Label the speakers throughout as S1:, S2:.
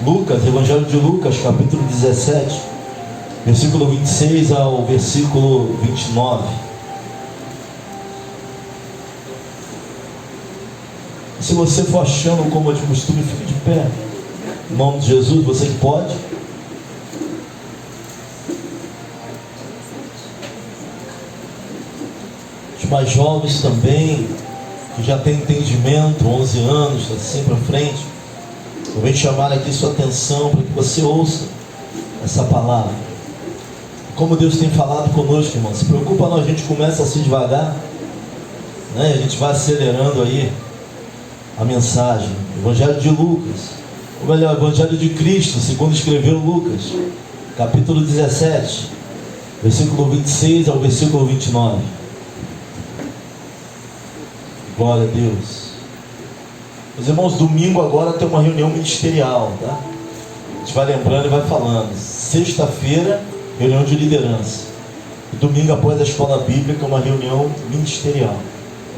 S1: Lucas, Evangelho de Lucas, capítulo 17, versículo 26 ao versículo 29. Se você for achando como é de costume, fique de pé. Em nome de Jesus, você que pode. Os mais jovens também, que já tem entendimento, 11 anos, assim para frente, eu venho chamar aqui sua atenção para que você ouça essa palavra. Como Deus tem falado conosco, irmão. Se preocupa não, a gente começa assim devagar, né? A gente vai acelerando aí a mensagem. Evangelho de Lucas, ou melhor, Evangelho de Cristo, segundo escreveu Lucas, capítulo 17, versículo 26 ao versículo 29. Glória a Deus. Meus irmãos, domingo agora tem uma reunião ministerial, tá? A gente vai lembrando e vai falando. Sexta-feira, reunião de liderança. E domingo, após a escola bíblica, uma reunião ministerial.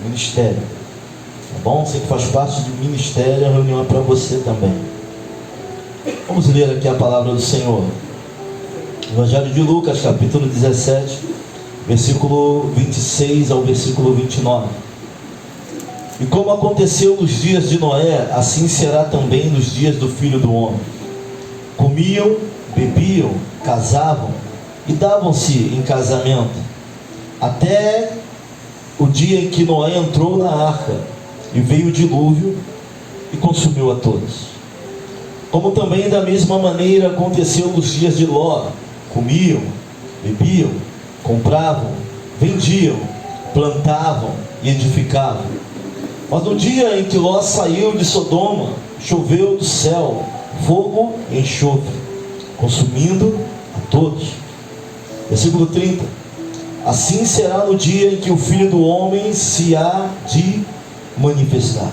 S1: Ministério. Tá bom? Você que faz parte do ministério, a reunião é para você também. Vamos ler aqui a palavra do Senhor. Evangelho de Lucas, capítulo 17, versículo 26 ao versículo 29. E como aconteceu nos dias de Noé, assim será também nos dias do Filho do Homem. Comiam, bebiam, casavam e davam-se em casamento, até o dia em que Noé entrou na arca, e veio o dilúvio e consumiu a todos. Como também da mesma maneira aconteceu nos dias de Ló. Comiam, bebiam, compravam, vendiam, plantavam e edificavam. Mas no dia em que Ló saiu de Sodoma, choveu do céu fogo e enxofre, consumindo a todos. Versículo 30. Assim será no dia em que o Filho do Homem se há de manifestar.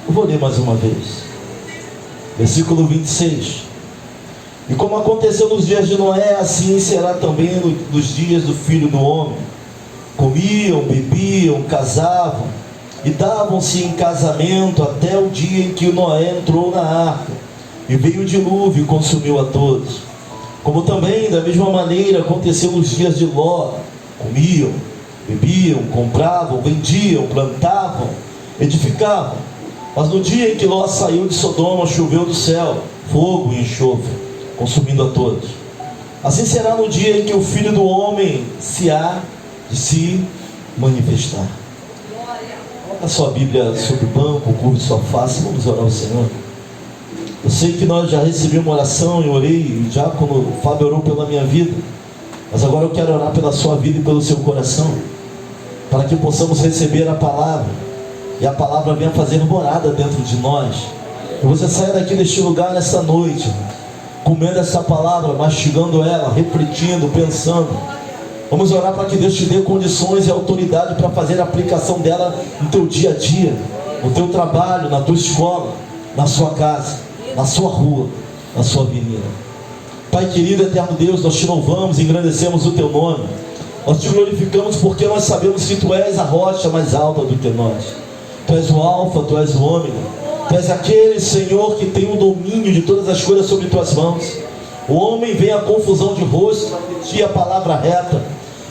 S1: Eu vou ler mais uma vez. Versículo 26. E como aconteceu nos dias de Noé, assim será também nos dias do Filho do Homem. Comiam, bebiam, casavam e davam-se em casamento até o dia em que Noé entrou na arca, e veio o dilúvio e consumiu a todos. Como também da mesma maneira aconteceu nos dias de Ló. Comiam, bebiam, compravam, vendiam, plantavam, edificavam. Mas no dia em que Ló saiu de Sodoma, choveu do céu fogo e enxofre, consumindo a todos. Assim será no dia em que o Filho do Homem se há de se manifestar. Coloca a sua Bíblia sobre o banco, curve sua face, vamos orar ao Senhor. Eu sei que nós já recebemos uma oração, eu orei, já quando o Fábio orou pela minha vida, mas agora eu quero orar pela sua vida e pelo seu coração, para que possamos receber a palavra, e a palavra venha fazer morada dentro de nós. Que você saia daqui deste lugar nessa noite, comendo essa palavra, mastigando ela, refletindo, pensando. Vamos orar para que Deus te dê condições e autoridade para fazer a aplicação dela no teu dia a dia, no teu trabalho, na tua escola, na sua casa, na sua rua, na sua avenida. Pai querido, eterno Deus, nós te louvamos e engrandecemos o teu nome. Nós te glorificamos porque nós sabemos que tu és a rocha mais alta do que nós. Tu és o alfa, tu és o ômega. Tu és aquele, Senhor, que tem o domínio de todas as coisas sobre tuas mãos. O homem vem a confusão de rosto, para repetir a palavra reta.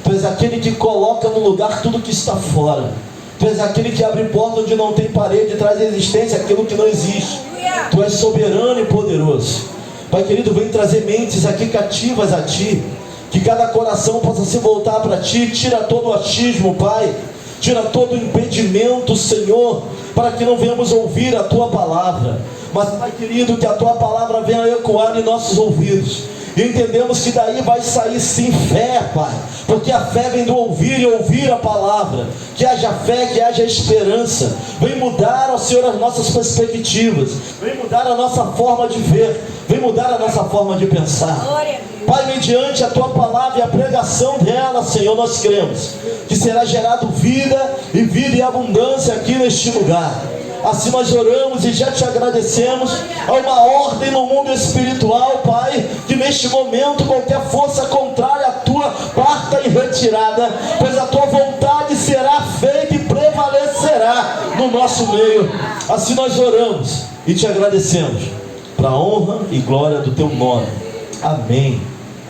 S1: Tu és aquele que coloca no lugar tudo que está fora. Tu és aquele que abre porta onde não tem parede, traz à existência aquilo que não existe. Tu és soberano e poderoso. Pai querido, vem trazer mentes aqui cativas a Ti, que cada coração possa se voltar para Ti. Tira todo o achismo, Pai, tira todo o impedimento, Senhor, para que não venhamos ouvir a Tua palavra, mas, Pai querido, que a Tua palavra venha ecoar em nossos ouvidos, e entendemos que daí vai sair sim fé, Pai, porque a fé vem do ouvir e ouvir a palavra. Que haja fé, que haja esperança. Vem mudar, ó Senhor, as nossas perspectivas, vem mudar a nossa forma de ver, vem mudar a nossa forma de pensar. Pai, mediante a Tua palavra e a pregação dela, Senhor, nós cremos que será gerado vida e abundância aqui neste lugar. Assim nós oramos e já te agradecemos. Há uma ordem no mundo espiritual, Pai, que neste momento qualquer força contrária à Tua parta em retirada, pois a Tua vontade será feita e prevalecerá no nosso meio. Assim nós oramos e te agradecemos. para a honra e glória do teu nome. Amém,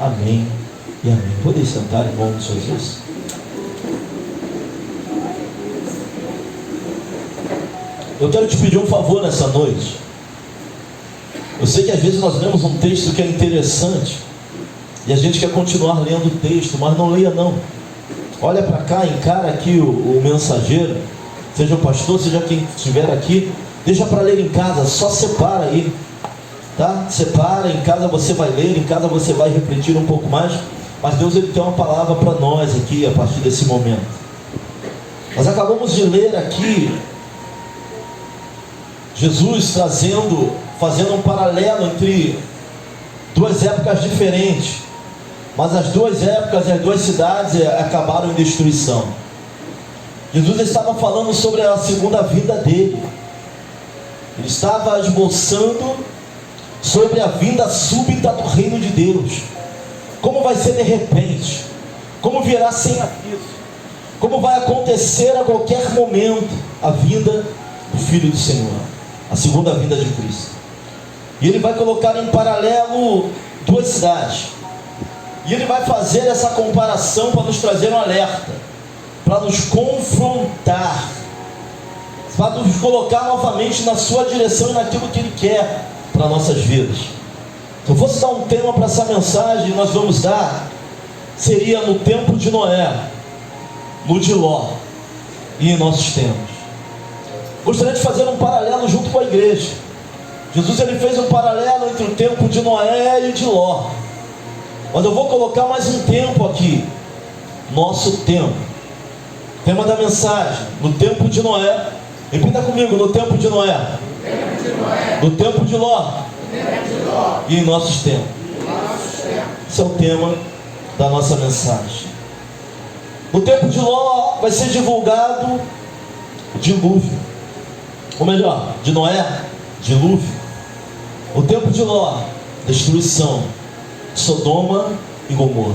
S1: amém e amém. Podem sentar em nome de Jesus. Eu quero te pedir um favor nessa noite. Eu sei que às vezes nós lemos um texto que é interessante e a gente quer continuar lendo o texto, mas não leia não. Olha para cá, encara aqui o mensageiro, seja o pastor, seja quem estiver aqui, deixa para ler em casa, só separa aí, tá? Separa, em casa você vai ler, em casa você vai refletir um pouco mais, mas Deus ele tem uma palavra para nós aqui a partir desse momento. Nós acabamos de ler aqui Jesus fazendo um paralelo entre duas épocas diferentes, mas as duas épocas e as duas cidades acabaram em destruição. Jesus estava falando sobre a segunda vinda dele. Ele estava esboçando sobre a vinda súbita do reino de Deus. Como vai ser de repente, como virá sem aviso, como vai acontecer a qualquer momento a vinda do Filho do Senhor, a segunda vinda de Cristo. E ele vai colocar em paralelo duas cidades. E ele vai fazer essa comparação para nos trazer um alerta, para nos confrontar, para nos colocar novamente na sua direção e naquilo que ele quer para nossas vidas. Se eu fosse dar um tema para essa mensagem, nós vamos dar, seria no tempo de Noé, no de Ló e em nossos tempos. Gostaria de fazer um paralelo junto com a igreja. Jesus ele fez um paralelo entre o tempo de Noé e de Ló. Mas eu vou colocar mais um tempo aqui. Nosso tempo. Tema da mensagem: no tempo de Noé. Repita comigo: no tempo de Noé. No tempo de Ló. E em nossos tempos. Esse é o tema da nossa mensagem. No tempo de Ló vai ser divulgado o dilúvio. Ou melhor, de Noé, dilúvio. O tempo de Ló, destruição. Sodoma e Gomorra.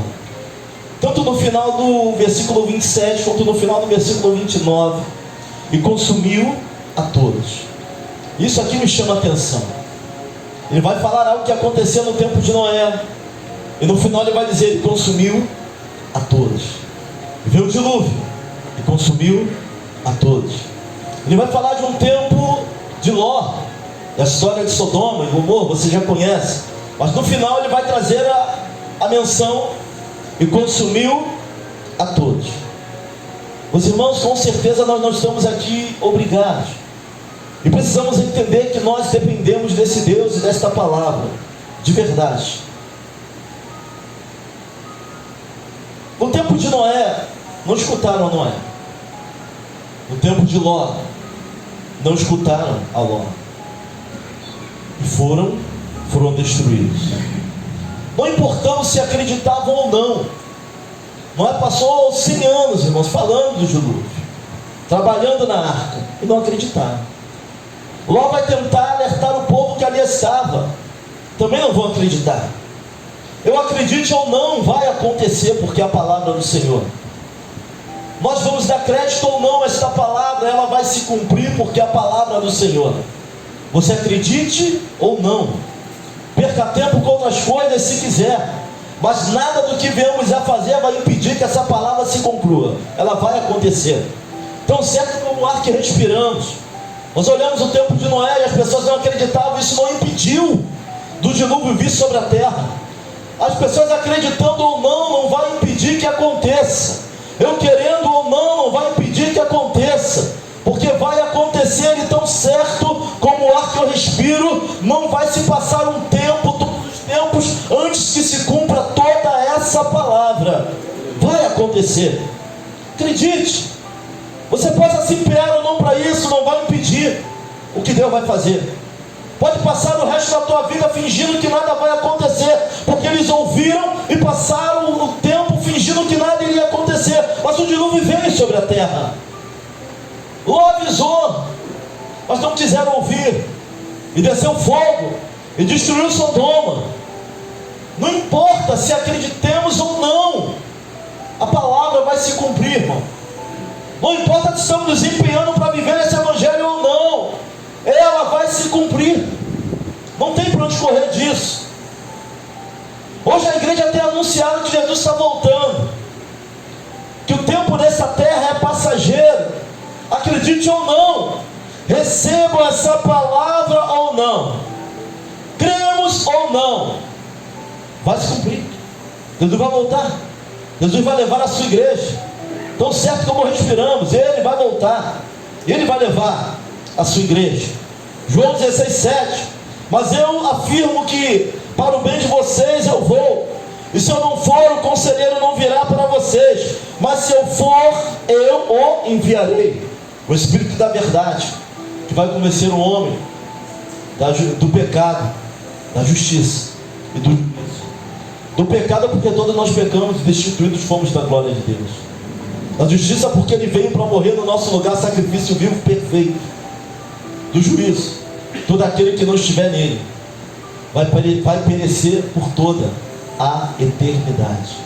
S1: Tanto no final do versículo 27 quanto no final do versículo 29. E consumiu a todos. Isso aqui me chama a atenção. Ele vai falar algo que aconteceu no tempo de Noé, e no final ele vai dizer: ele consumiu a todos. Veio o dilúvio e consumiu a todos. Ele vai falar de um tempo de Ló, da história de Sodoma e Gomorra, você já conhece. Mas no final ele vai trazer a menção: e consumiu a todos. Os irmãos, com certeza nós não estamos aqui obrigados, e precisamos entender que nós dependemos desse Deus e desta palavra, de verdade. No tempo de Noé, não escutaram a Noé. No tempo de Ló, não escutaram a Ló. E foram destruídos. Não importando se acreditavam ou não. Noé passou 100 anos, irmãos, falando do dilúvio, trabalhando na arca, e não acreditaram. Ló vai tentar alertar o povo que ali estava, também não vão acreditar. Eu acredite ou não, vai acontecer, porque é a palavra do Senhor. Nós vamos dar crédito ou não a esta palavra, ela vai se cumprir, porque é a palavra do Senhor. Você acredite ou não, perca tempo com outras coisas se quiser, mas nada do que viemos a fazer vai impedir que essa palavra se conclua. Ela vai acontecer. Tão certo como o ar que respiramos. Nós olhamos o tempo de Noé e as pessoas não acreditavam. Isso não impediu do dilúvio vir sobre a terra. As pessoas acreditando ou não vai impedir que aconteça. Eu querendo ou não vai impedir que aconteça, porque vai acontecer. E tão certo como o ar que eu respiro, não vai se passar um tempo, todos os tempos, antes que se cumpra toda essa palavra. Vai acontecer. Acredite. Você possa se empenhar ou não para isso, não vai impedir o que Deus vai fazer. Pode passar o resto da tua vida fingindo que nada vai acontecer, porque eles ouviram e passaram o tempo fingindo que nada iria acontecer. Mas o dilúvio veio sobre a terra. Ló avisou, mas não quiseram ouvir, e desceu fogo e destruiu Sodoma. Não importa se acreditemos ou não, a palavra vai se cumprir, irmão. Não importa se estamos nos empenhando para viver esse evangelho ou não, ela vai se cumprir. Não tem para onde correr disso. Hoje a igreja tem anunciado que Jesus está voltando, que o tempo dessa terra é passageiro. Acredite ou não, recebam essa palavra ou não, cremos ou não, vai se cumprir. Jesus vai voltar, Jesus vai levar a sua igreja. Tão certo como respiramos, Ele vai voltar, Ele vai levar a sua igreja. João 16:7. Mas eu afirmo que para o bem de vocês eu vou, e se eu não for, o conselheiro não virá para vocês, mas se eu for, eu o enviarei, o Espírito da verdade, que vai convencer o homem do pecado, da justiça e do juízo. Do pecado é porque todos nós pecamos e destituídos fomos da glória de Deus. Da justiça é porque Ele veio para morrer no nosso lugar, sacrifício vivo perfeito. Do juízo, todo aquele que não estiver nele vai perecer por toda a eternidade.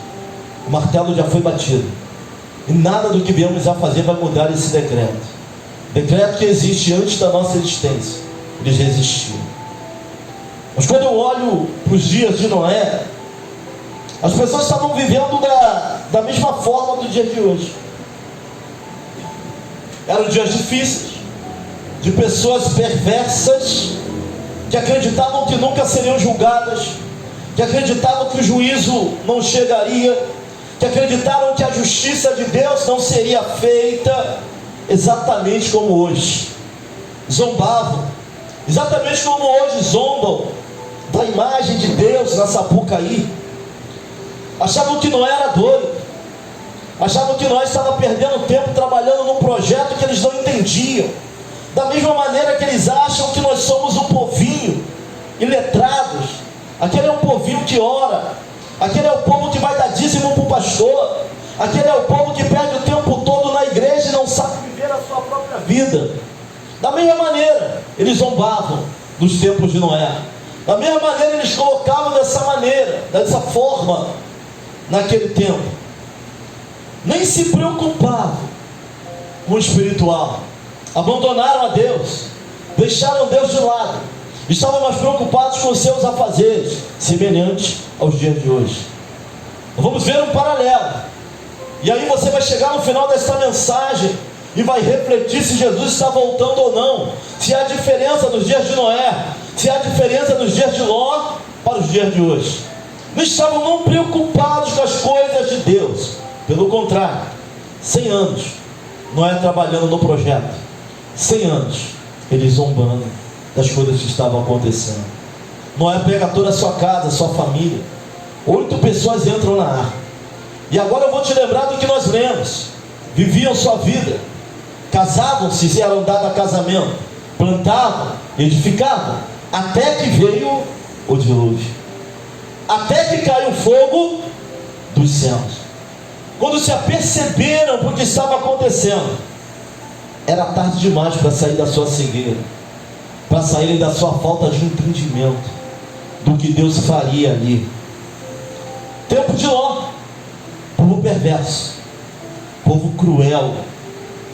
S1: O martelo já foi batido, e nada do que viemos a fazer vai mudar esse decreto. Decreto que existe antes da nossa existência, ele já existia. Mas quando eu olho para os dias de Noé, as pessoas estavam vivendo da mesma forma do dia de hoje. Eram dias difíceis, de pessoas perversas, que acreditavam que nunca seriam julgadas, que acreditavam que o juízo não chegaria, que acreditaram que a justiça de Deus não seria feita, exatamente como hoje. Zombavam, exatamente como hoje zombam da imagem de Deus na Sapucaí. Achavam que Noé era doido, achavam que Noé estava perdendo tempo trabalhando num projeto que eles não entendiam. Da mesma maneira que eles acham que nós somos um povinho iletrados. Aquele é um povinho que ora, aquele é o povo que vai dar dízimo para o pastor, aquele é o povo que perde o tempo todo na igreja e não sabe viver a sua própria vida. Da mesma maneira, eles zombavam dos tempos de Noé. Da mesma maneira, eles colocavam dessa maneira, dessa forma, naquele tempo. Nem se preocupavam com o espiritual. Abandonaram a Deus, deixaram Deus de lado, estavam mais preocupados com os seus afazeres, semelhantes aos dias de hoje. Vamos ver um paralelo, e aí você vai chegar no final desta mensagem e vai refletir se Jesus está voltando ou não, se há diferença dos dias de Noé, se há diferença dos dias de Ló para os dias de hoje. Não estavam não preocupados com as coisas de Deus, pelo contrário, 100 anos Noé trabalhando no projeto, 100 anos eles zombando das coisas que estavam acontecendo. Noé pega toda a sua casa, sua família, 8 pessoas entram na arca. E agora eu vou te lembrar do que nós lemos. Viviam sua vida, casavam-se, se eram dados a casamento, plantavam, edificavam, até que veio o dilúvio, até que caiu o fogo dos céus. Quando se aperceberam porque estava acontecendo, era tarde demais para sair da sua cegueira, para saírem da sua falta de entendimento do que Deus faria ali. Tempo de Ló, povo perverso, povo cruel,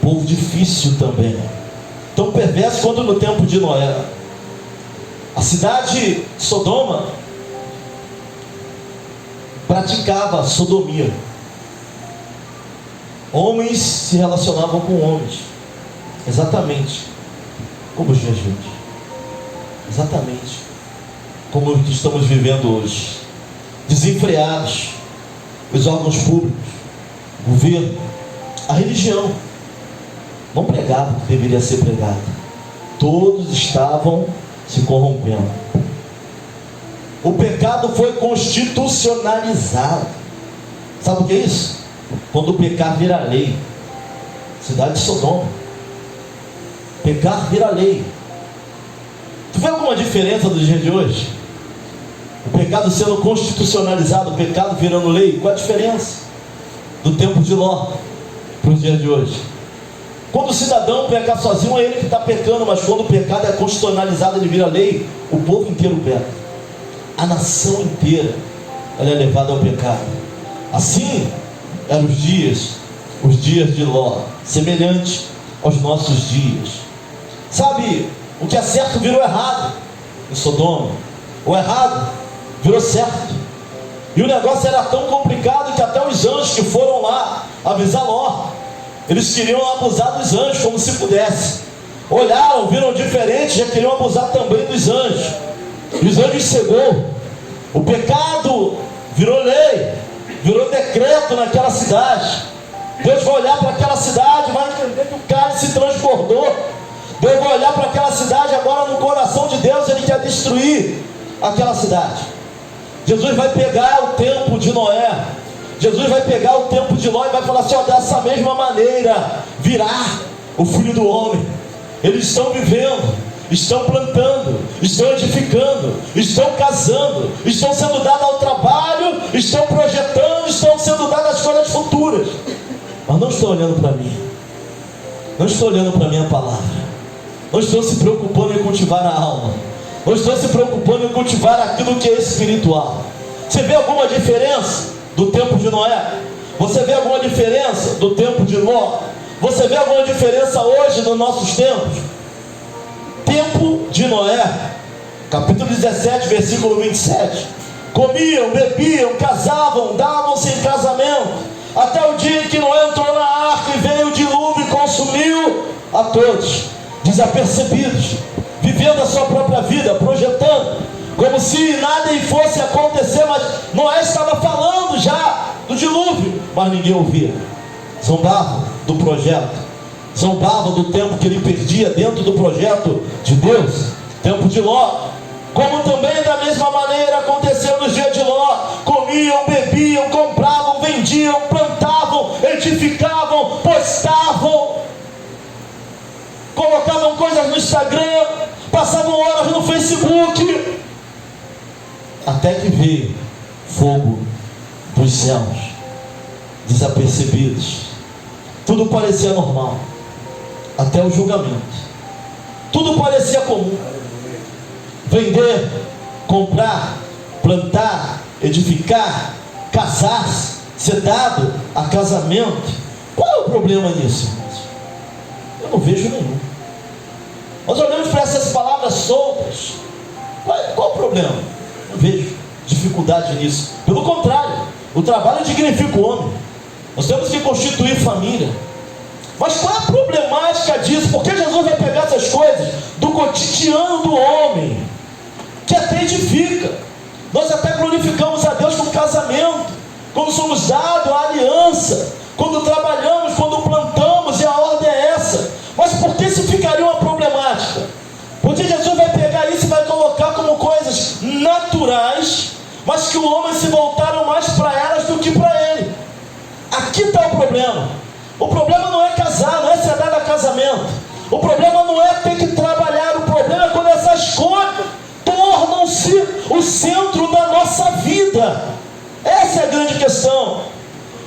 S1: povo difícil também, tão perverso quanto no tempo de Noé. A cidade de Sodoma praticava sodomia. Homens se relacionavam com homens, exatamente como os dias de hoje, exatamente como o que estamos vivendo hoje. Desenfreados, os órgãos públicos, o governo, a religião não pregava o que deveria ser pregado. Todos estavam se corrompendo. O pecado foi constitucionalizado. Sabe o que é isso? Quando o pecado vira lei. Cidade de Sodoma, pecar vira lei. Tu vê alguma diferença do dia de hoje? O pecado sendo constitucionalizado, o pecado virando lei. Qual a diferença do tempo de Ló para os dias de hoje? Quando o cidadão pecar sozinho, é ele que está pecando, mas quando o pecado é constitucionalizado, ele vira lei, o povo inteiro peca, a nação inteira ela é levada ao pecado. Assim eram os dias de Ló, semelhante aos nossos dias. Sabe, o que é certo virou errado, em Sodoma. O errado virou certo. E o negócio era tão complicado que até os anjos que foram lá avisar Ló, eles queriam abusar dos anjos como se pudesse. Olharam, viram diferente, já queriam abusar também dos anjos. E os anjos cegou. O pecado virou lei, virou decreto naquela cidade. Deus vai olhar para aquela cidade, vai entender que o cálice se transbordou. Deus vai olhar para aquela cidade agora, no coração de Deus Ele quer destruir aquela cidade. Jesus vai pegar o tempo de Noé, Jesus vai pegar o tempo de Ló e vai falar assim: ó, dessa mesma maneira virá o Filho do Homem. Eles estão vivendo, estão plantando, estão edificando, estão casando, estão sendo dados ao trabalho, estão projetando, estão sendo dadas as coisas futuras, mas não estão olhando para mim, não estão olhando para a minha palavra, não estão se preocupando em cultivar a alma, não estão se preocupando em cultivar aquilo que é espiritual. Você vê alguma diferença do tempo de Noé? Você vê alguma diferença do tempo de Ló? Você vê alguma diferença hoje nos nossos tempos? Tempo de Noé, capítulo 17, versículo 27. Comiam, bebiam, casavam, davam-se em casamento, até o dia em que Noé entrou na arca e veio o dilúvio e consumiu a todos, desapercebidos, vivendo a sua própria vida, projetando, como se nada fosse acontecer. Mas Noé estava falando já do dilúvio, mas ninguém ouvia. Zombavam do projeto, zombavam do tempo que ele perdia dentro do projeto de Deus. Tempo de Ló, como também da mesma maneira aconteceu nos dias de Ló. Comiam, bebiam, compravam, vendiam, plantavam, edificavam, postavam, colocavam coisas no Instagram, passavam horas no Facebook, até que veio fogo dos céus, desapercebidos. Tudo parecia normal, até o julgamento. Tudo parecia comum. Vender, comprar, plantar, edificar, casar-se, ser dado a casamento. Qual é o problema nisso, irmãos? Eu não vejo nenhum. Nós olhamos para essas palavras soltas. Qual o problema? Não vejo dificuldade nisso. Pelo contrário, o trabalho dignifica o homem. Nós temos que constituir família. Mas qual é a problemática disso? Porque Jesus vai pegar essas coisas do cotidiano do homem, que até edifica. Nós até glorificamos a Deus com casamento, quando somos dados a aliança, quando trabalhamos, quando plantamos, e a ordem é essa. Mas por que isso ficaria uma problemática? Porque Jesus vai pegar isso e vai colocar como coisas naturais, mas que o homem se voltaram mais para elas do que para ele. Aqui está o problema. O problema não é casar, não é ser dado a casamento. O problema não é ter que trabalhar. O problema é quando essas coisas tornam-se o centro da nossa vida. Essa é a grande questão.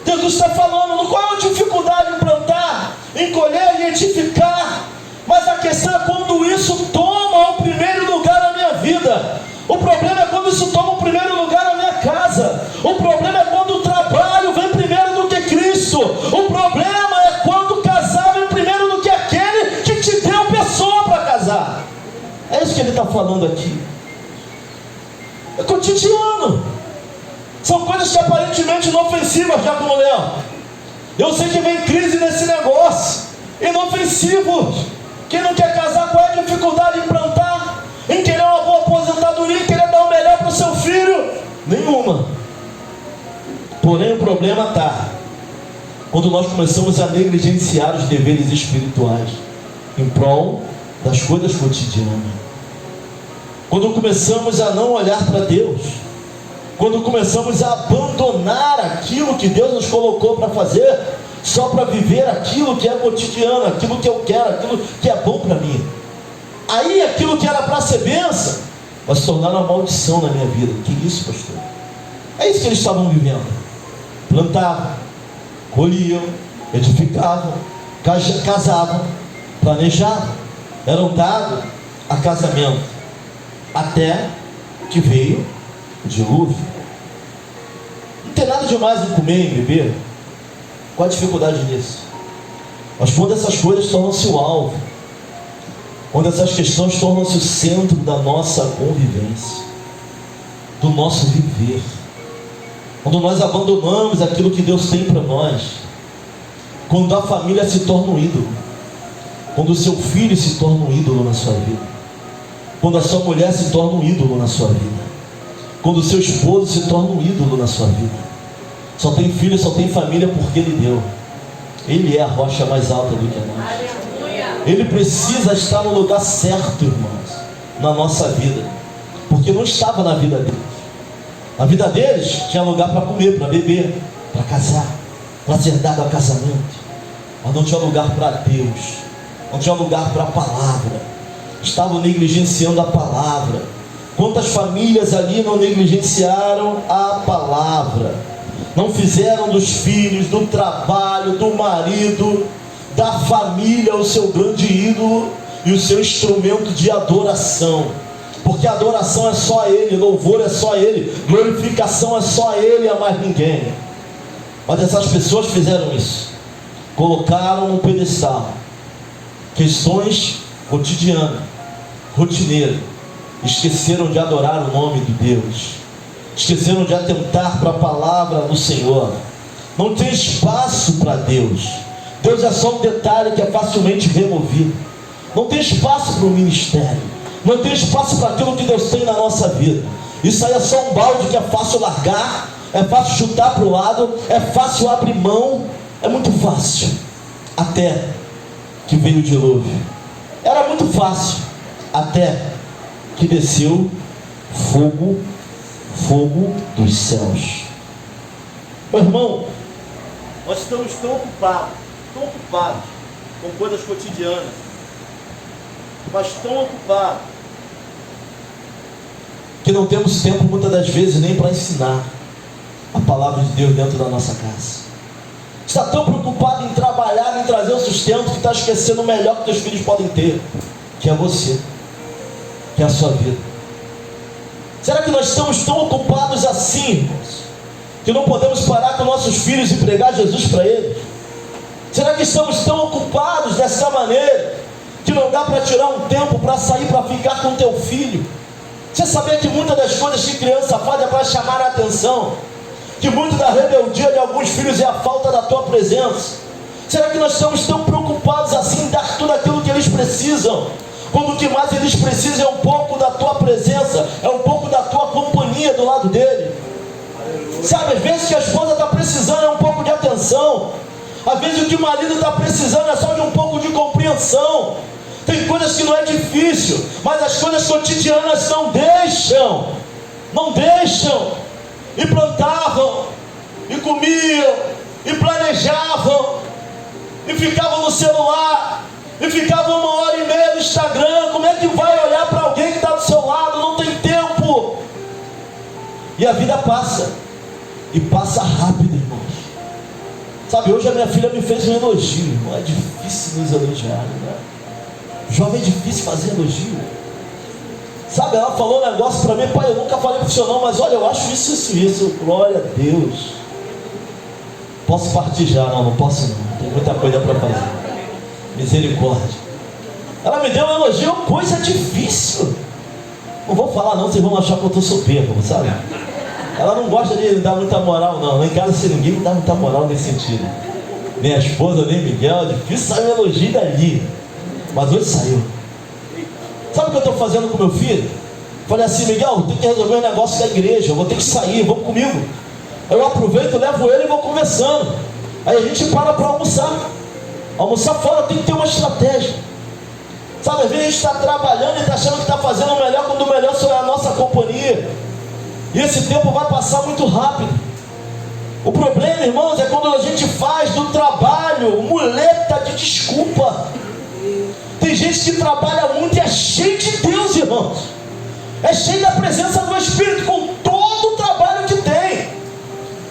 S1: Jesus está falando, qual é a dificuldade em plantar, em colher e edificar? Mas a questão é quando isso toma o primeiro lugar na minha vida. O problema é quando isso toma o primeiro lugar na minha casa. O problema é quando o trabalho vem primeiro do que Cristo. O problema é quando casar vem primeiro do que aquele que te deu pessoa para casar. É isso que ele está falando aqui. É cotidiano. São coisas que aparentemente inofensivas, já como Leão. Eu sei que vem crise nesse negócio. Inofensivos. Quem não quer casar, qual é a dificuldade em plantar? Em querer uma boa aposentadoria, em querer dar o melhor para o seu filho? Nenhuma. Porém o problema está quando nós começamos a negligenciar os deveres espirituais em prol das coisas cotidianas. Quando começamos a não olhar para Deus, quando começamos a abandonar aquilo que Deus nos colocou para fazer, só para viver aquilo que é cotidiano, aquilo que eu quero, aquilo que é bom para mim. Aí aquilo que era para ser bênção vai se tornar uma maldição na minha vida. Que isso, pastor? É isso que eles estavam vivendo. Plantavam, colhiam, edificavam, casavam, planejavam, eram dados a casamento, até que veio o dilúvio. Não tem nada demais em comer e beber. Qual a dificuldade nisso? Mas quando essas coisas tornam-se o alvo, onde essas questões tornam-se o centro da nossa convivência, do nosso viver, quando nós abandonamos aquilo que Deus tem para nós, quando a família se torna um ídolo, quando o seu filho se torna um ídolo na sua vida, quando a sua mulher se torna um ídolo na sua vida, quando o seu esposo se torna um ídolo na sua vida. Só tem filho, só tem família porque Ele deu. Ele é a rocha mais alta do que nós. Ele precisa estar no lugar certo, irmãos, na nossa vida, porque não estava na vida deles. Na vida deles tinha lugar para comer, para beber, para casar, para ser dado a casamento, mas não tinha lugar para Deus, não tinha lugar para a palavra. Estavam negligenciando a palavra. Quantas famílias ali não negligenciaram a palavra? Não fizeram dos filhos, do trabalho, do marido, da família o seu grande ídolo e o seu instrumento de adoração. Porque adoração é só a Ele, louvor é só a Ele, glorificação é só a Ele e a mais ninguém. Mas essas pessoas fizeram isso, colocaram no pedestal questões cotidianas, rotineiras, esqueceram de adorar o nome de Deus, esqueceram de atentar para a palavra do Senhor. Não tem espaço para Deus. Deus é só um detalhe que é facilmente removido. Não tem espaço para o ministério, não tem espaço para aquilo que Deus tem na nossa vida. Isso aí é só um balde que é fácil largar, é fácil chutar para o lado, é fácil abrir mão, é muito fácil. Até que veio o dilúvio. Era muito fácil, até que desceu fogo dos céus. Meu irmão, nós estamos tão ocupados com coisas cotidianas, mas tão ocupados que não temos tempo muitas das vezes nem para ensinar a palavra de Deus dentro da nossa casa. Está tão preocupado em trabalhar, em trazer o sustento, que está esquecendo o melhor que teus filhos podem ter, que é você, que é a sua vida. Será que nós estamos tão ocupados assim, irmãos, que não podemos parar com nossos filhos e pregar Jesus para eles? Será que estamos tão ocupados dessa maneira que não dá para tirar um tempo para sair, para ficar com teu filho? Você sabia que muitas das coisas que criança faz é para chamar a atenção? Que muito da rebeldia de alguns filhos é a falta da tua presença? Será que nós estamos tão preocupados assim em dar tudo aquilo que eles precisam, quando o que mais eles precisam é um pouco da tua presença, é um pouco da tua companhia do lado dele? Sabe, às vezes que a esposa está precisando é um pouco de atenção, às vezes o que o marido está precisando é só de um pouco de compreensão. Tem coisas que não é difícil, mas as coisas cotidianas não deixam, e plantavam, e comiam, e planejavam, e ficavam no celular, e ficavam 1h30 no Instagram. Como é que vai olhar para alguém que está do seu lado? Não tem tempo. E a vida passa, e passa rápido, irmãos. Sabe, hoje a minha filha me fez um elogio, irmão. É difícil nos elogiar, né? Jovem, é difícil fazer elogio. Sabe, ela falou um negócio para mim: pai, eu nunca falei para o senhor não, mas olha, eu acho isso. Glória a Deus. Posso partir já? Não posso não. Tem muita coisa para fazer. Misericórdia. Ela me deu um elogio, coisa difícil. Não vou falar não, vocês vão achar que eu estou soberbo, sabe? Ela não gosta de dar muita moral não. Lá em casa se ninguém me dá muita moral nesse sentido. Nem a esposa, nem Miguel. É difícil sair um elogio dali. Mas hoje saiu. Sabe o que eu estou fazendo com meu filho? Falei assim: Miguel, tem que resolver um negócio da igreja, eu vou ter que sair, vamos comigo. Eu aproveito, levo ele e vou conversando. Aí a gente para almoçar. Almoçar fora tem que ter uma estratégia. Sabe, às vezes a gente está trabalhando e está achando que está fazendo o melhor, quando o melhor só é a nossa companhia. E esse tempo vai passar muito rápido. O problema, irmãos, é quando a gente faz do trabalho muleta de desculpa. Tem gente que trabalha muito e é cheio de Deus, irmãos. É cheio da presença do Espírito, com todo o trabalho que tem.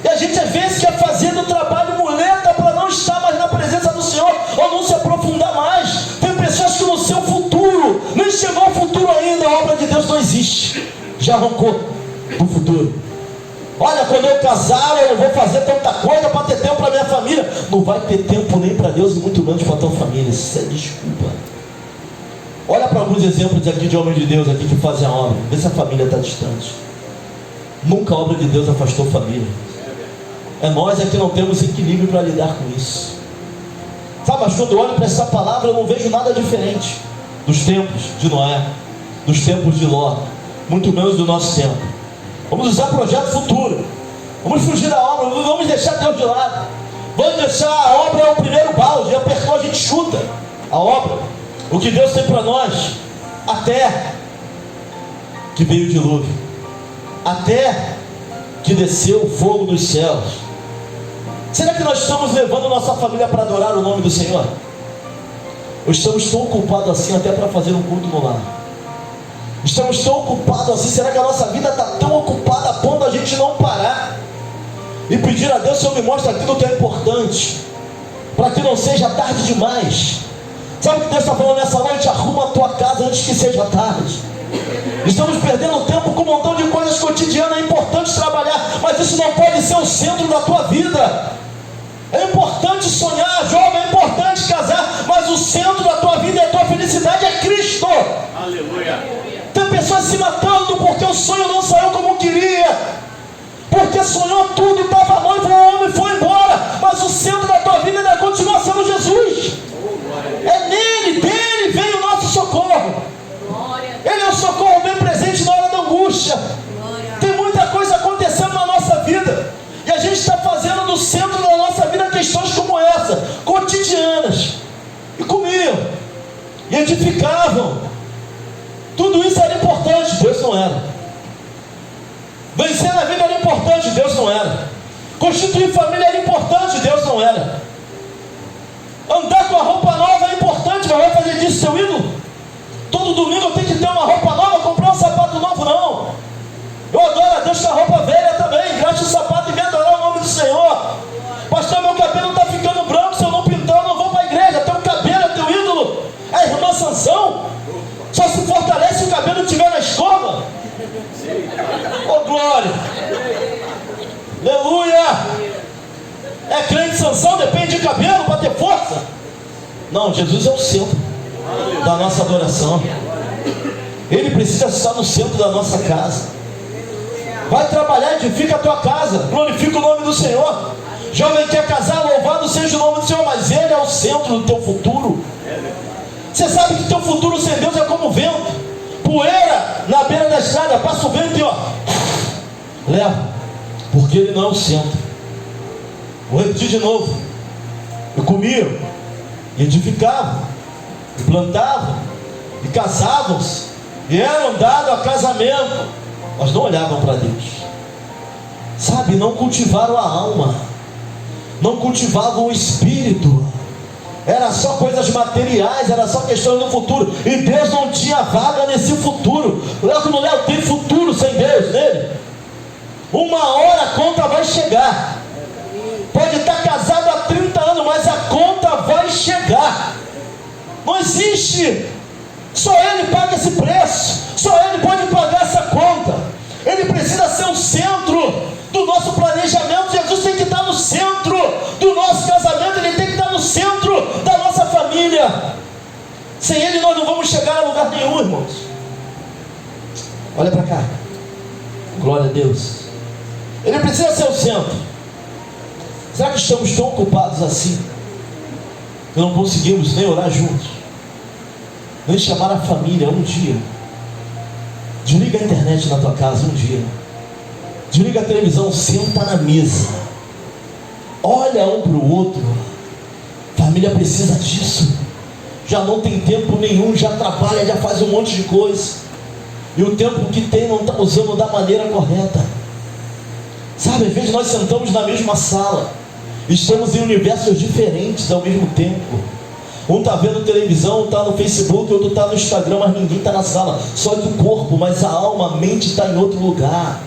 S1: E a gente às vezes quer fazer do trabalho muleta para não estar mais na presença do Senhor, ou não se aprofundar mais. Tem pessoas que no seu futuro, nem chegou ao futuro ainda, a obra de Deus não existe. Já arrancou do futuro. Olha, quando eu casar, eu vou fazer tanta coisa para ter tempo para minha família. Não vai ter tempo nem para Deus e muito menos para a tua família. Isso é desculpa. Olha para alguns exemplos aqui de homens de Deus aqui que fazem a obra. Vê se a família está distante. Nunca a obra de Deus afastou família. É nós que não temos equilíbrio para lidar com isso. Sabe, mas quando eu olho para essa palavra, eu não vejo nada diferente dos tempos de Noé, dos tempos de Ló, muito menos do nosso tempo. Vamos usar projeto futuro. Vamos fugir da obra, vamos deixar Deus de lado. Vamos deixar a obra é o primeiro balde, apertou, a gente chuta a obra. O que Deus tem para nós, até que veio o dilúvio, até que desceu o fogo dos céus. Será que nós estamos levando nossa família para adorar o nome do Senhor? Ou estamos tão ocupados assim até para fazer um culto no lar? Estamos tão ocupados assim, será que a nossa vida está tão ocupada a ponto da gente não parar e pedir a Deus: Senhor, me mostra aquilo que é importante, para que não seja tarde demais? Sabe o que Deus está falando nessa noite? Arruma a tua casa antes que seja tarde. Estamos perdendo tempo com um montão de coisas cotidianas. É importante trabalhar, mas isso não pode ser o centro da tua vida. É importante sonhar, jovem, é importante casar, mas o centro da tua vida e a tua felicidade é Cristo.
S2: Aleluia.
S1: Tem pessoas se matando porque o sonho não saiu como queria, porque sonhou tudo, estava noivo, o homem foi embora, mas o centro da tua vida ainda continua sendo Jesus. É nele, dele veio o nosso socorro. Ele é o socorro bem presente na hora da angústia. Tem muita coisa acontecendo na nossa vida, e a gente está fazendo do centro da nossa vida questões como essa, cotidianas. E comiam, e edificavam. Tudo isso era importante, Deus não era. Vencer na vida era importante, Deus não era. Constituir família era importante, Deus não era. Andar com a roupa nova é importante, mas vai fazer disso seu ídolo? Todo domingo eu tenho que ter uma roupa nova, comprar um sapato novo? Não. Eu adoro a Deus com a roupa velha também. Gaste o sapato e vem adorar o nome do Senhor. Pastor, meu cabelo está ficando branco, se eu não pintar eu não vou para a igreja. Teu cabelo é teu ídolo. É a irmã Sansão. Só se fortalece se o cabelo estiver na escova. Oh glória. Aleluia. É crente Sansão, depende de cabelo para ter força? Não, Jesus é o centro da nossa adoração. Ele precisa estar no centro da nossa casa. Vai trabalhar, edifica a tua casa, glorifica o nome do Senhor. Jovem quer casar, louvado seja o nome do Senhor, mas Ele é o centro do teu futuro. Você sabe que teu futuro sem Deus é como vento, poeira na beira da estrada, passa o vento e ó, leva, porque Ele não é o centro. Vou repetir de novo. E comiam, e edificavam, e plantavam, e casavam-se, e eram dados a casamento, mas não olhavam para Deus. Sabe, não cultivaram a alma, não cultivavam o espírito. Era só coisas materiais, era só questão do futuro, e Deus não tinha vaga nesse futuro. Léo, no Léo tem futuro sem Deus nele. Uma hora a conta vai chegar. Pode estar casado há 30 anos, mas a conta vai chegar. Não existe. Só Ele paga esse preço. Só Ele pode pagar essa conta. Ele precisa ser o centro do nosso planejamento. Jesus tem que estar no centro do nosso casamento. Ele tem que estar no centro da nossa família. Sem Ele nós não vamos chegar a lugar nenhum, irmãos. Olha para cá. Glória a Deus. Ele precisa ser o centro. Será que estamos tão ocupados assim que não conseguimos nem orar juntos, nem chamar a família um dia? Desliga a internet na tua casa um dia, desliga a televisão, senta na mesa, olha um para o outro. Família precisa disso. Já não tem tempo nenhum, já trabalha, já faz um monte de coisa, e o tempo que tem não está usando da maneira correta. Sabe, às vezes nós sentamos na mesma sala, estamos em universos diferentes ao mesmo tempo. Um está vendo televisão, um está no Facebook, outro está no Instagram, mas ninguém está na sala. Só que o corpo, mas a alma, a mente está em outro lugar.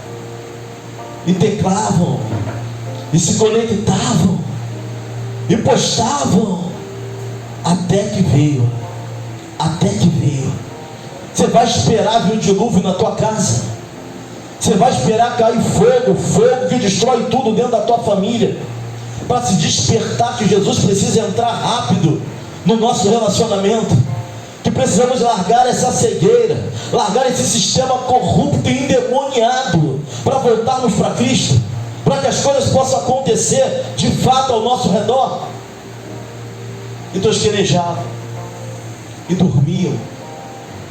S1: E teclavam, e se conectavam, e postavam, até que veio. Você vai esperar vir o dilúvio na tua casa? Você vai esperar cair fogo que destrói tudo dentro da tua família, para se despertar que Jesus precisa entrar rápido no nosso relacionamento, que precisamos largar essa cegueira, largar esse sistema corrupto e endemoniado, para voltarmos para Cristo, para que as coisas possam acontecer de fato ao nosso redor. E tosquenejavam, e dormiam.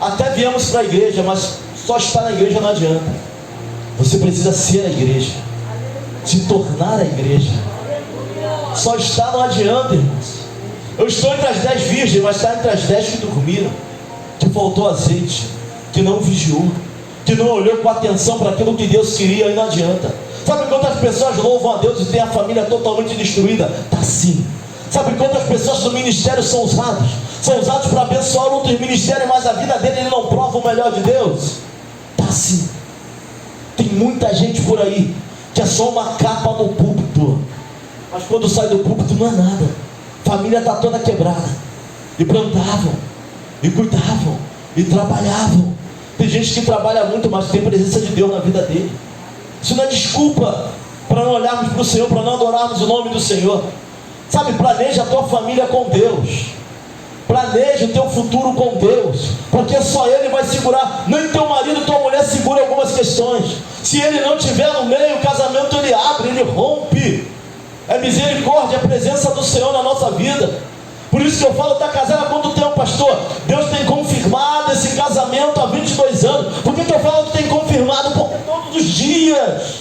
S1: Até viemos para a igreja, mas só estar na igreja não adianta. Você precisa ser a igreja, se tornar a igreja. Só estar não adianta, irmãos. Eu estou entre as 10 virgens, mas está entre as 10 que dormiram, que faltou azeite, que não vigiou, que não olhou com atenção para aquilo que Deus queria. Aí não adianta. Sabe quantas pessoas louvam a Deus e têm a família totalmente destruída? Está sim. Sabe quantas pessoas do ministério são usados? São usados para abençoar outros ministérios, mas a vida dele ele não prova o melhor de Deus? Está sim. Tem muita gente por aí que é só uma capa no púlpito, mas quando sai do púlpito não é nada. A família está toda quebrada. E plantavam, e cuidavam, e trabalhavam. Tem gente que trabalha muito, mas tem presença de Deus na vida dele. Isso não é desculpa para não olharmos para o Senhor, para não adorarmos o nome do Senhor. Sabe, planeja a tua família com Deus. Planeja o teu futuro com Deus, porque só Ele vai segurar. Nem teu marido, tua mulher segura algumas questões. Se ele não estiver no meio, o casamento ele abre, ele rompe. É misericórdia, a presença do Senhor na nossa vida. Por isso que eu falo, está casada há quanto tempo, pastor? Deus tem confirmado esse casamento há 22 anos. Por que eu falo que tem confirmado? Porque todos os dias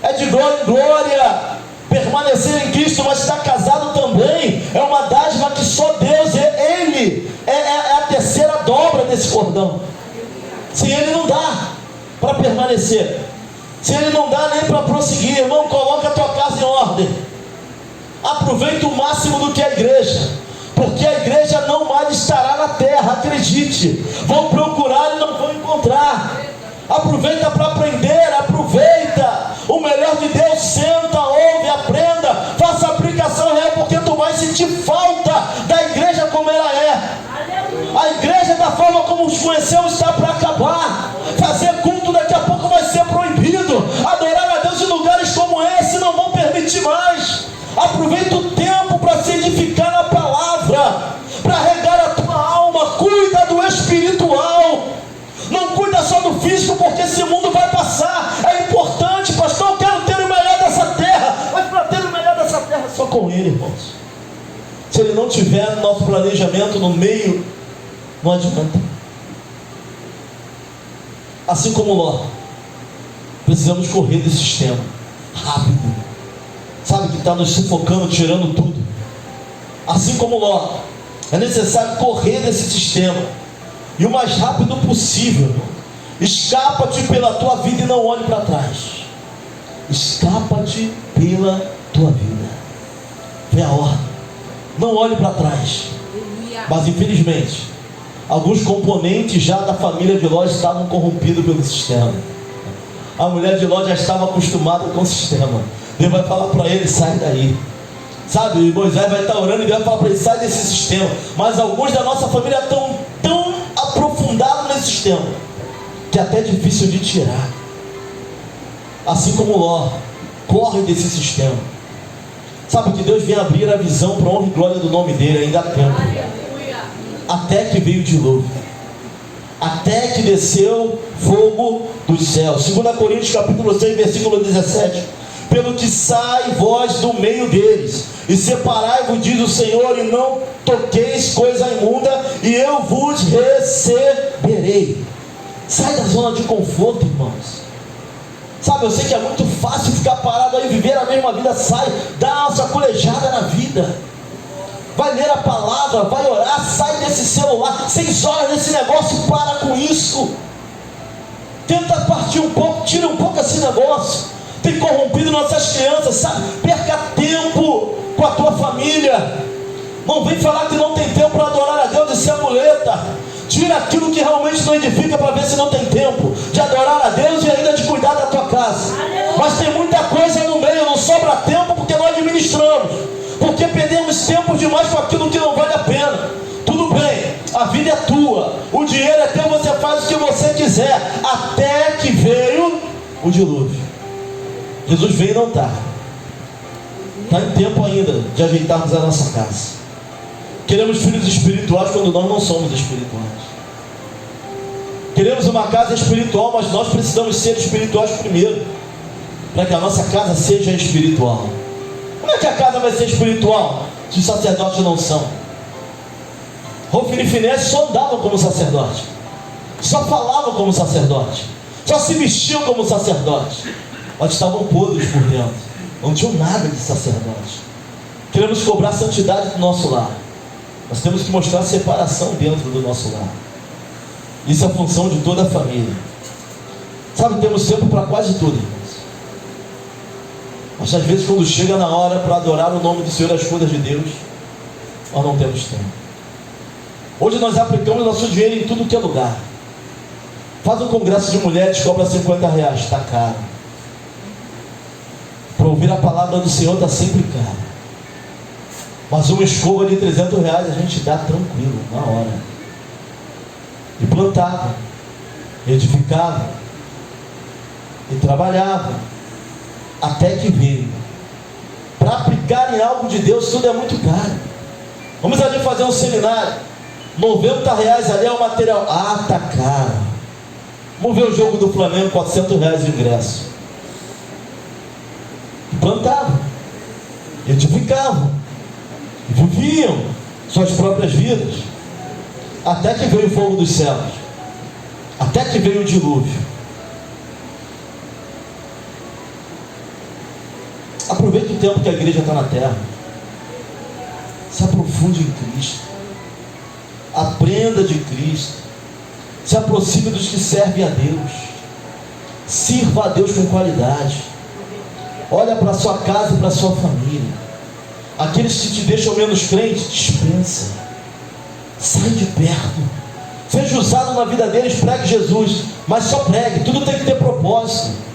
S1: é de glória em glória permanecer em Cristo, mas estar casado também é uma dádiva que só Deus, Ele é a terceira dobra desse cordão. Sem Ele não dá para permanecer, sem Ele não dá nem para prosseguir. Irmão, coloca a tua casa em ordem, aproveita o máximo do que é a igreja, porque a igreja não mais estará na terra, acredite. Vão procurar e não vão encontrar. Aproveita para aprender, aproveita o melhor de Deus, senta, ouve, aprenda, faça aplicação real, porque tu vai sentir falta da igreja como ela é. A igreja da forma como os conheceu está para acabar. Fazer culto daqui a pouco vai ser proibido. Adorar a Deus em lugares como esse não vão permitir mais. Aproveita o tempo para se edificar na palavra, para regar a tua alma. Cuida do espiritual, não cuida só do físico, porque esse mundo vai passar. É importante, pastor, eu quero ter o melhor dessa terra, mas para ter o melhor dessa terra só com Ele, irmãos. Se Ele não tiver no nosso planejamento, no meio, não adianta. Assim como Ló, precisamos correr desse sistema rápido, sabe, que está nos sufocando, tirando tudo. Assim como Ló, é necessário correr desse sistema, e o mais rápido possível. Escapa-te pela tua vida e não olhe para trás. Escapa-te pela tua vida. Vê a ordem, não olhe para trás. Mas infelizmente, alguns componentes já da família de Ló estavam corrompidos pelo sistema. A mulher de Ló já estava acostumada com o sistema. Deus vai falar para ele, sai daí. Sabe, Moisés vai estar orando e Deus vai falar para ele, sai desse sistema. Mas alguns da nossa família estão tão aprofundados nesse sistema, que é até difícil de tirar. Assim como Ló, corre desse sistema. Sabe que Deus vem abrir a visão para a honra e glória do nome dele, ainda há tempo. Até que veio o dilúvio, até que desceu fogo dos céus. 2 Coríntios capítulo 6, versículo 17. Pelo que sai vós do meio deles, e separai-vos, diz o Senhor, e não toqueis coisa imunda, e eu vos receberei. Sai da zona de conforto, irmãos. Sabe, eu sei que é muito fácil ficar parado aí, viver a mesma vida. Sai, dá uma sacolejada na vida, vai ler a palavra, vai orar, sai desse celular, 6 horas desse negócio, para com isso. Tenta partir um pouco, tira um pouco esse negócio. Tem corrompido nossas crianças, sabe? Perca tempo com a tua família. Não vem falar que não tem tempo para adorar a Deus e ser muleta. Tira aquilo que realmente não edifica, para ver se não tem tempo de adorar a Deus e ainda de cuidar da tua casa. Mas tem muita coisa no meio, não sobra tempo porque não administramos, porque perdemos tempo demais com aquilo que não vale a pena. Tudo bem, a vida é tua, o dinheiro é teu, você faz o que você quiser. Até que veio o dilúvio. Jesus veio e não está em tempo ainda de ajeitarmos a nossa casa. Queremos filhos espirituais quando nós não somos espirituais. Queremos uma casa espiritual, mas nós precisamos ser espirituais primeiro, para que a nossa casa seja espiritual. Como é que a casa vai ser espiritual se os sacerdotes não são? Hofni e Finéias só andavam como sacerdote, só falavam como sacerdote, só se vestiam como sacerdote, mas estavam podres por dentro, não tinham nada de sacerdote. Queremos cobrar santidade do nosso lar, nós temos que mostrar separação dentro do nosso lar. Isso é a função de toda a família. Sabe, temos tempo para quase tudo, irmãos. Mas às vezes quando chega na hora para adorar o nome do Senhor, as coisas de Deus, nós não temos tempo. Hoje nós aplicamos nosso dinheiro em tudo que é lugar. Faz um congresso de mulheres, cobra R$50, está caro. Para ouvir a palavra do Senhor está sempre caro. Mas uma escova de R$300 a gente dá tranquilo, na hora. E plantava, edificava, e trabalhava, até que veio. Para aplicar em algo de Deus, tudo é muito caro. Vamos ali fazer um seminário, R$90 ali é o material. Ah, tá caro. Vamos ver o jogo do Flamengo, R$400 de ingresso. E plantavam, edificavam, e viviam suas próprias vidas, até que veio o fogo dos céus, até que veio o dilúvio. Aproveite o tempo que a igreja está na terra, se aprofunde em Cristo, aprenda de Cristo, se aproxime dos que servem a Deus, sirva a Deus com qualidade, olha para a sua casa e para a sua família. Aqueles que te deixam menos crente, dispensa, sai de perto, seja usado na vida deles, pregue Jesus, mas só pregue, tudo tem que ter propósito.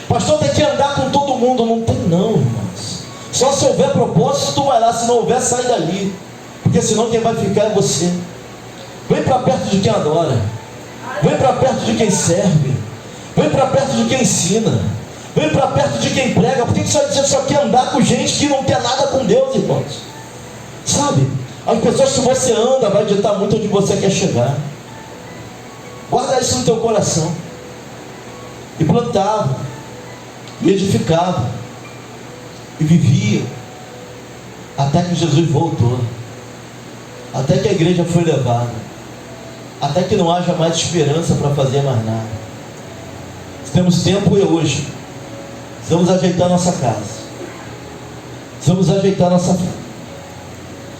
S1: Pastor, tem que andar com todo mundo. Não tem não, irmãos. Só se houver propósito, tu vai lá. Se não houver, sai dali, porque senão quem vai ficar é você. Vem para perto de quem adora, vem para perto de quem serve, vem para perto de quem ensina, vem para perto de quem prega. Por que você só quer andar com gente que não quer nada com Deus, irmãos? Sabe, as pessoas, se você anda, vai ditar muito onde você quer chegar. Guarda isso no teu coração. E plantava, e edificava, e vivia, até que Jesus voltou, até que a igreja foi levada, até que não haja mais esperança para fazer mais nada. Temos tempo e hoje precisamos ajeitar nossa casa, precisamos ajeitar nossa vida,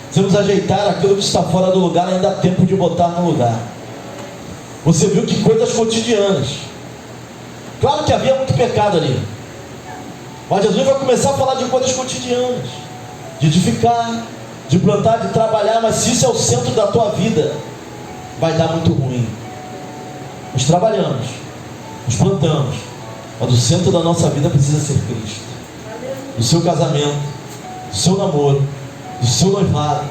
S1: precisamos ajeitar aquilo que está fora do lugar. Ainda há tempo de botar no lugar. Você viu que coisas cotidianas, claro que havia muito pecado ali, mas Jesus vai começar a falar de coisas cotidianas, de edificar, de plantar, de trabalhar. Mas se isso é o centro da tua vida, vai dar muito ruim. Nós trabalhamos, nós plantamos, mas o centro da nossa vida precisa ser Cristo. Do seu casamento, do seu namoro, do seu noivado.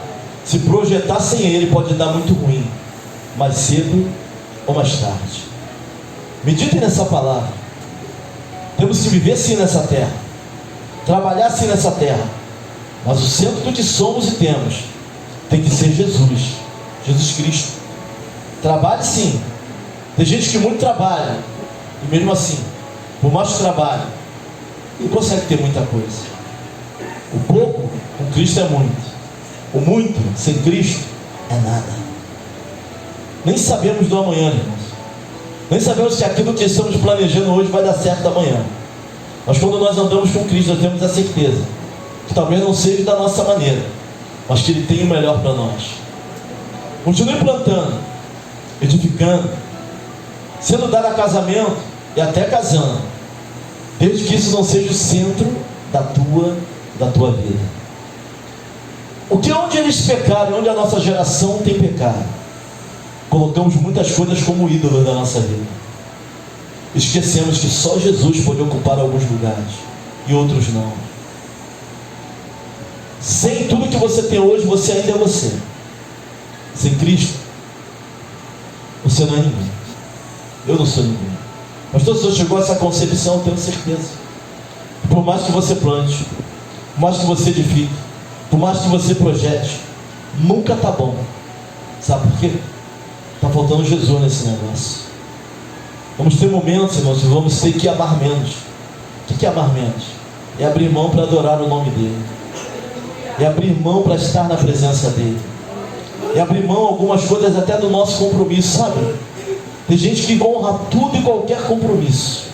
S1: Se projetar sem Ele pode dar muito ruim, mais cedo ou mais tarde. Meditem nessa palavra. Temos que viver sim nessa terra, trabalhar sim nessa terra, mas o centro do que somos e temos tem que ser Jesus, Jesus Cristo. Trabalhe sim. Tem gente que muito trabalha, e mesmo assim, por mais que trabalhe, não consegue ter muita coisa. O pouco com Cristo é muito, o muito sem Cristo é nada. Nem sabemos do amanhã, irmãos. Nem sabemos se aquilo que estamos planejando hoje vai dar certo amanhã. Mas quando nós andamos com Cristo, nós temos a certeza que talvez não seja da nossa maneira, mas que Ele tem o melhor para nós. Continue plantando, edificando, sendo dado a casamento e até casando, desde que isso não seja o centro da tua vida. Onde eles pecaram, onde a nossa geração tem pecado, colocamos muitas coisas como ídolos da nossa vida. Esquecemos que só Jesus pode ocupar alguns lugares e outros não. Sem tudo que você tem hoje, você ainda é você. Sem Cristo, você não é ninguém. Eu não sou ninguém. Pastor, se você chegou a essa concepção, eu tenho certeza. Por mais que você plante, por mais que você edifique, por mais que você projete, nunca está bom. Sabe por quê? Está faltando Jesus nesse negócio. Vamos ter momentos, irmãos, que vamos ter que amar menos. O que é amar menos? É abrir mão para adorar o nome dele. É abrir mão para estar na presença dele. É abrir mão algumas coisas até do nosso compromisso, sabe? Tem gente que honra tudo e qualquer compromisso,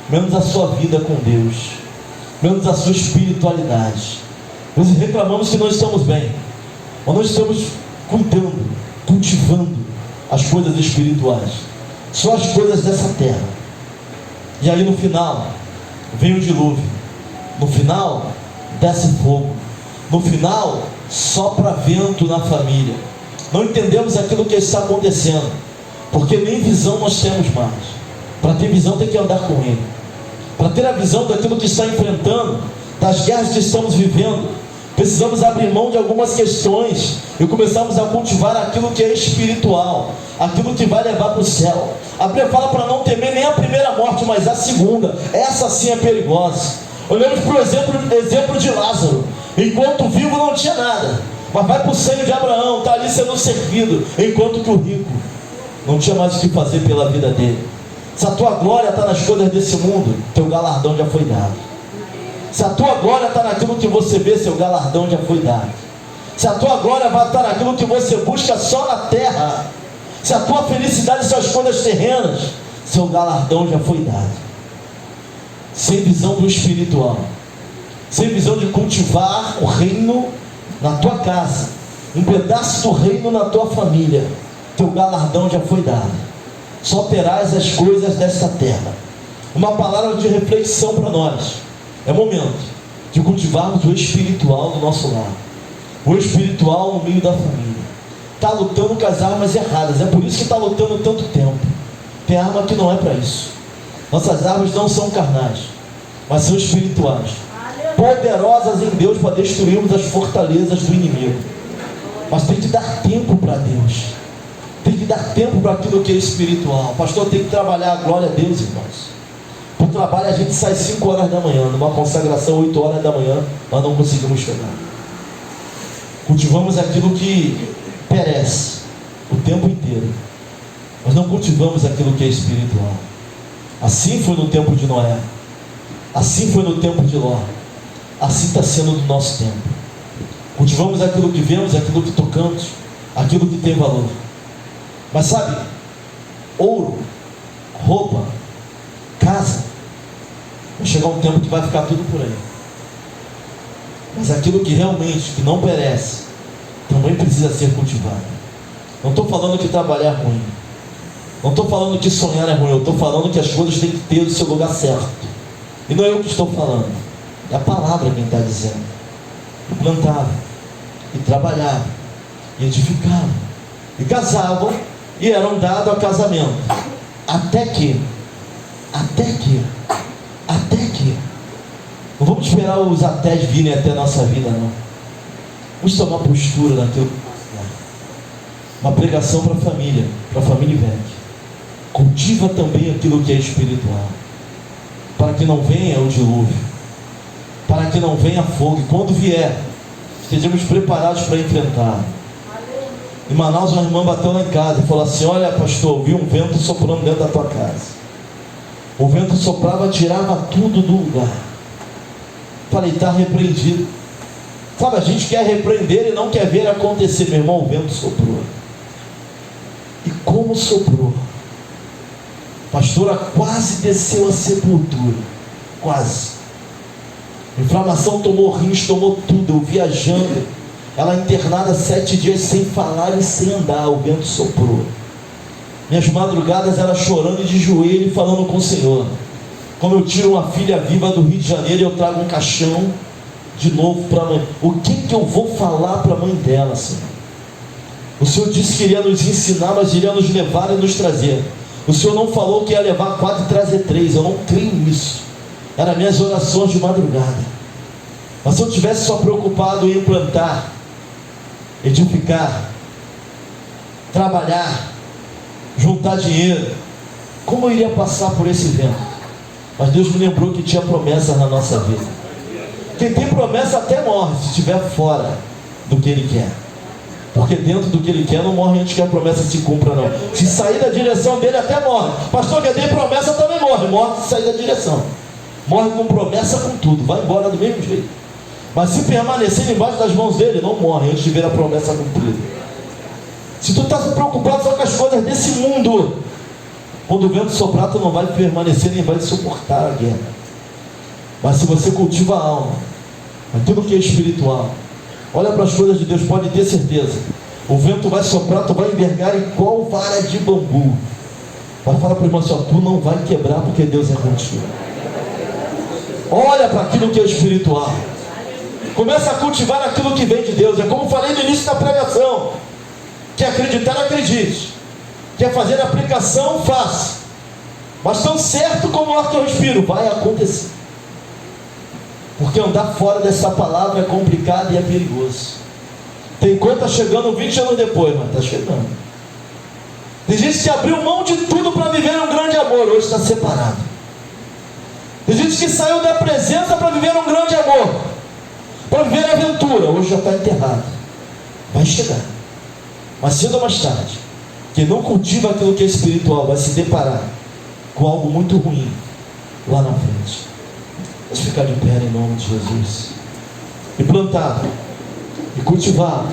S1: menos a sua vida com Deus, menos a sua espiritualidade. Nós reclamamos que não estamos bem, mas não estamos cuidando, cultivando as coisas espirituais, só as coisas dessa terra. E aí no final vem o dilúvio, no final desce fogo, no final sopra vento na família. Não entendemos aquilo que está acontecendo, porque nem visão nós temos mais. Para ter visão tem que andar com ele. Para ter a visão daquilo que está enfrentando, das guerras que estamos vivendo, precisamos abrir mão de algumas questões e começarmos a cultivar aquilo que é espiritual, aquilo que vai levar para o céu. A Bíblia fala para não temer nem a primeira morte, mas a segunda. Essa sim é perigosa. Olhamos para o exemplo de Lázaro. Enquanto vivo não tinha nada, mas vai para o seio de Abraão, está ali sendo servido, enquanto que o rico não tinha mais o que fazer pela vida dele. Se a tua glória está nas coisas desse mundo, teu galardão já foi dado. Se a tua glória está naquilo que você vê, seu galardão já foi dado. Se a tua glória vai estar naquilo que você busca só na terra, se a tua felicidade são as coisas terrenas, seu galardão já foi dado. Sem visão do espiritual, sem visão de cultivar o reino na tua casa, um pedaço do reino na tua família, teu galardão já foi dado. Só terás as coisas desta terra. Uma palavra de reflexão para nós. É momento de cultivarmos o espiritual do nosso lar, o espiritual no meio da família. Está lutando com as armas erradas, é por isso que está lutando tanto tempo. Tem arma que não é para isso. Nossas armas não são carnais, mas são espirituais, poderosas em Deus para destruirmos as fortalezas do inimigo. Mas tem que dar tempo para Deus, tem que dar tempo para aquilo que é espiritual. O pastor tem que trabalhar a glória a Deus, irmãos. Para o trabalho a gente sai 5 horas da manhã, numa consagração 8 horas da manhã, nós não conseguimos chegar. Cultivamos aquilo que perece o tempo inteiro, mas não cultivamos aquilo que é espiritual. Assim foi no tempo de Noé, assim foi no tempo de Ló, assim está sendo no nosso tempo. Cultivamos aquilo que vemos, aquilo que tocamos, aquilo que tem valor. Mas sabe, ouro, roupa, casa, vai chegar um tempo que vai ficar tudo por aí. Mas aquilo que realmente, que não perece, também precisa ser cultivado. Não estou falando que trabalhar é ruim, não estou falando que sonhar é ruim, eu estou falando que as coisas têm que ter o seu lugar certo. E não é eu que estou falando, é a palavra quem está dizendo. E plantavam, e trabalhavam, e edificavam, e casavam, e eram dados a casamento. Até que, não vamos esperar os atés virem até a nossa vida, não. Vamos tomar postura naquilo que uma pregação para a família IVEC. Cultiva também aquilo que é espiritual, para que não venha o dilúvio, para que não venha fogo, e quando vier, estejamos preparados para enfrentar. Em Manaus, uma irmã bateu lá em casa e falou assim: olha, pastor, vi um vento soprando dentro da tua casa. O vento soprava, tirava tudo do lugar. Falei, está repreendido. Sabe, a gente quer repreender e não quer ver acontecer. Meu irmão, o vento soprou. E como soprou, a pastora quase desceu a sepultura. Quase. Inflamação tomou rins, tomou tudo. Eu viajando, ela internada 7 dias sem falar e sem andar. O vento soprou. Minhas madrugadas ela chorando de joelho e falando com o Senhor. Como eu tiro uma filha viva do Rio de Janeiro e eu trago um caixão de novo para a mãe. O que eu vou falar para a mãe dela, Senhor? O Senhor disse que iria nos ensinar, mas iria nos levar e nos trazer. O Senhor não falou que ia levar 4 e trazer 3. Eu não creio nisso. Eram minhas orações de madrugada. Mas se eu tivesse só preocupado em plantar, edificar, trabalhar, juntar dinheiro, como eu iria passar por esse vento? Mas Deus me lembrou que tinha promessa na nossa vida. Quem tem promessa até morre, se estiver fora do que Ele quer. Porque dentro do que ele quer não morre antes que a promessa se cumpra, não. Se sair da direção dele até morre. Pastor, que tem promessa também morre. Morre se sair da direção. Morre com promessa, com tudo. Vai embora do mesmo jeito. Mas se permanecer embaixo das mãos dele, não morre antes de ver a promessa cumprida. Se tu está preocupado só com as coisas desse mundo, quando o vento soprar, tu não vai permanecer nem vai suportar a guerra. Mas se você cultiva a alma, aquilo que é espiritual, olha para as coisas de Deus, pode ter certeza. O vento vai soprar, tu vai envergar igual vara de bambu. Vai falar para o irmão assim, ó, tu não vai quebrar porque Deus é contigo. Olha para aquilo que é espiritual. Começa a cultivar aquilo que vem de Deus. É como falei no início da pregação. Quer acreditar, acredite. Quer fazer a aplicação, faça. Mas tão certo como o ar que eu respiro, vai acontecer. Porque andar fora dessa palavra é complicado e é perigoso. Tem coisa que está chegando 20 anos depois, mas está chegando. Tem gente que abriu mão de tudo para viver um grande amor, hoje está separado. Tem gente que saiu da presença para viver um grande amor, para viver a aventura, hoje já está enterrado. Vai chegar, mas cedo ou mais tarde. Quem não cultiva aquilo que é espiritual vai se deparar com algo muito ruim lá na frente. Vamos ficar de pé em nome de Jesus. E plantado, e cultivado,